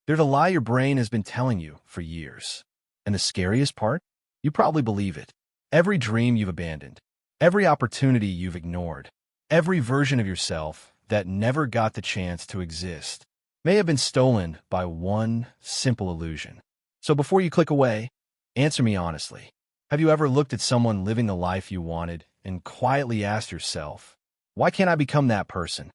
They're the lie your brain has been telling you for years. And the scariest part? You probably believe it. Every dream you've abandoned, every opportunity you've ignored, every version of yourself that never got the chance to exist may have been stolen by one simple illusion. So before you click away, answer me honestly. Have you ever looked at someone living the life you wanted and quietly asked yourself, why can't I become that person?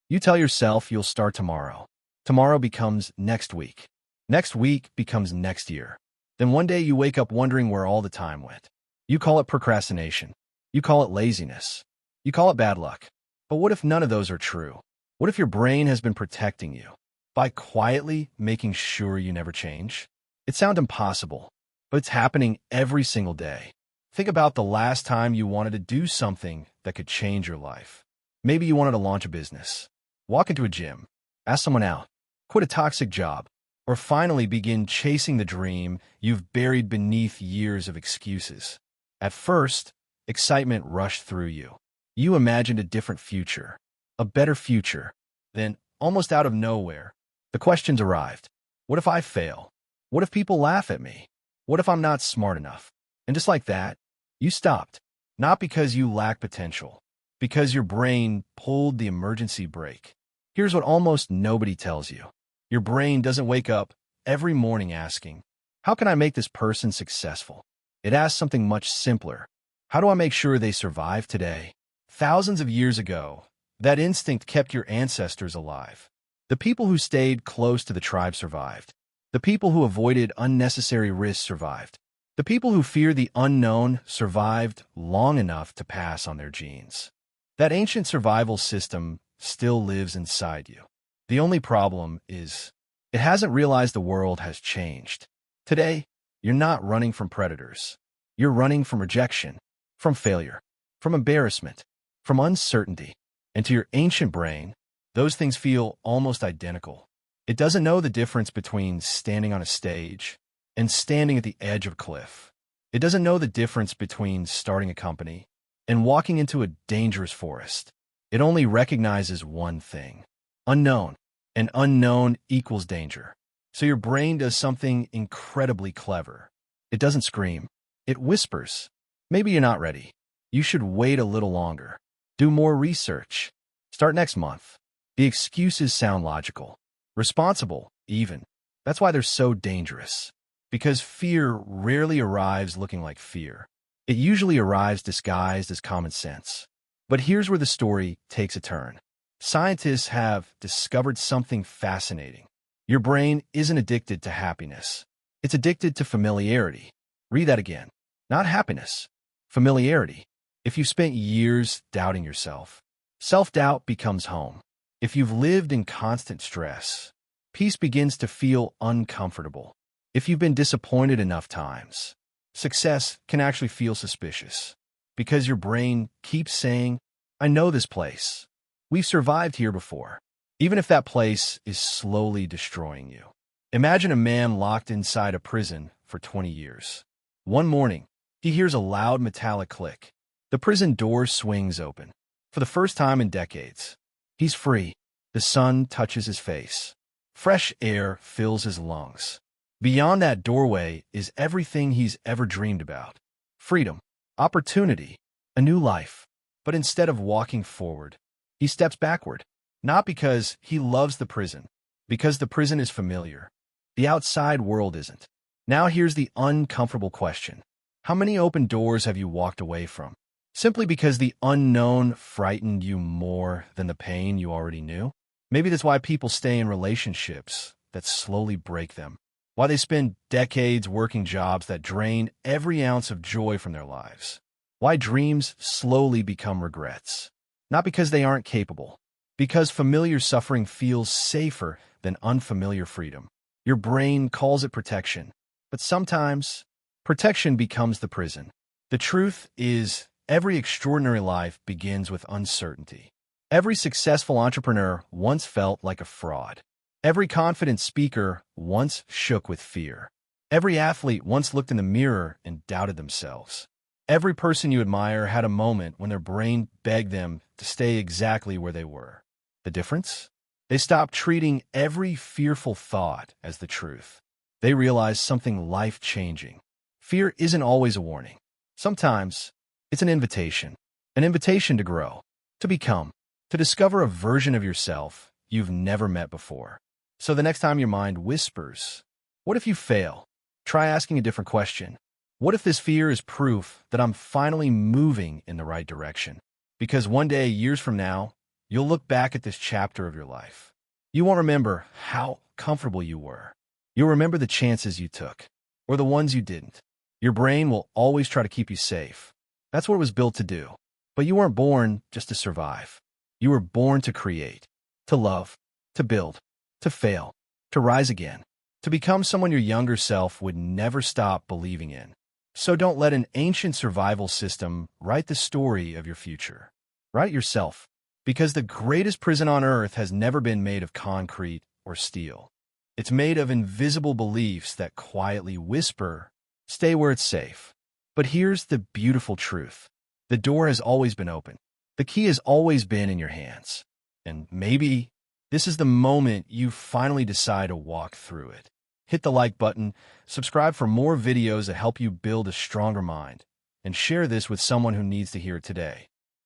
You tell yourself you'll start tomorrow. Tomorrow becomes next week. Next week becomes next year. Then one day you wake up wondering where all the time went. You call it procrastination. You call it laziness. You call it bad luck. But what if none of those are true? What if your brain has been protecting you by quietly making sure you never change? It sounds impossible, but it's happening every single day. Think about the last time you wanted to do something that could change your life. Maybe you wanted to launch a business, walk into a gym, ask someone out, quit a toxic job, or finally begin chasing the dream you've buried beneath years of excuses. At first, excitement rushed through you. You imagined a different future, a better future. Then, almost out of nowhere, the questions arrived. What if I fail? What if people laugh at me? What if I'm not smart enough? And just like that, you stopped. Not because you lack potential, because your brain pulled the emergency brake. Here's what almost nobody tells you. Your brain doesn't wake up every morning asking, how can I make this person successful? It asks something much simpler. How do I make sure they survive today? Thousands of years ago, that instinct kept your ancestors alive. The people who stayed close to the tribe survived. The people who avoided unnecessary risks survived. The people who fear the unknown survived long enough to pass on their genes. That ancient survival system still lives inside you. The only problem is, it hasn't realized the world has changed. Today, you're not running from predators. You're running from rejection, from failure, from embarrassment, from uncertainty. And to your ancient brain, those things feel almost identical. It doesn't know the difference between standing on a stage and standing at the edge of a cliff. It doesn't know the difference between starting a company and walking into a dangerous forest. It only recognizes one thing: unknown. And unknown equals danger. So your brain does something incredibly clever. It doesn't scream. It whispers. Maybe you're not ready. You should wait a little longer. Do more research. Start next month. The excuses sound logical, responsible, even. That's why they're so dangerous. Because fear rarely arrives looking like fear. It usually arrives disguised as common sense. But here's where the story takes a turn. Scientists have discovered something fascinating. Your brain isn't addicted to happiness. It's addicted to familiarity. Read that again. Not happiness. Familiarity. If you spent years doubting yourself, self-doubt becomes home. If you've lived in constant stress, peace begins to feel uncomfortable. If you've been disappointed enough times, success can actually feel suspicious. Because your brain keeps saying, I know this place. We've survived here before, even if that place is slowly destroying you. Imagine a man locked inside a prison for 20 years. One morning, he hears a loud metallic click. The prison door swings open. For the first time in decades, he's free. The sun touches his face. Fresh air fills his lungs. Beyond that doorway is everything he's ever dreamed about. Freedom, opportunity, a new life. But instead of walking forward, he steps backward. Not because he loves the prison, because the prison is familiar. The outside world isn't. Now here's the uncomfortable question. How many open doors have you walked away from? Simply because the unknown frightened you more than the pain you already knew? Maybe that's why people stay in relationships that slowly break them. Why they spend decades working jobs that drain every ounce of joy from their lives. Why dreams slowly become regrets. Not because they aren't capable. Because familiar suffering feels safer than unfamiliar freedom. Your brain calls it protection. But sometimes, protection becomes the prison. The truth is, every extraordinary life begins with uncertainty. Every successful entrepreneur once felt like a fraud. Every confident speaker once shook with fear. Every athlete once looked in the mirror and doubted themselves. Every person you admire had a moment when their brain begged them to stay exactly where they were. The difference? They stop treating every fearful thought as the truth. They realize something life-changing. Fear isn't always a warning. Sometimes it's an invitation to grow, to become, to discover a version of yourself you've never met before. So the next time your mind whispers, "What if you fail?" try asking a different question. What if this fear is proof that I'm finally moving in the right direction? Because one day, years from now, you'll look back at this chapter of your life. You won't remember how comfortable you were. You'll remember the chances you took, or the ones you didn't. Your brain will always try to keep you safe. That's what it was built to do. But you weren't born just to survive. You were born to create, to love, to build, to fail, to rise again, to become someone your younger self would never stop believing in. So don't let an ancient survival system write the story of your future. Write it yourself, because the greatest prison on earth has never been made of concrete or steel. It's made of invisible beliefs that quietly whisper, "Stay where it's safe." But here's the beautiful truth. The door has always been open. The key has always been in your hands. And maybe this is the moment you finally decide to walk through it. Hit the like button, subscribe for more videos that help you build a stronger mind, and share this with someone who needs to hear it today.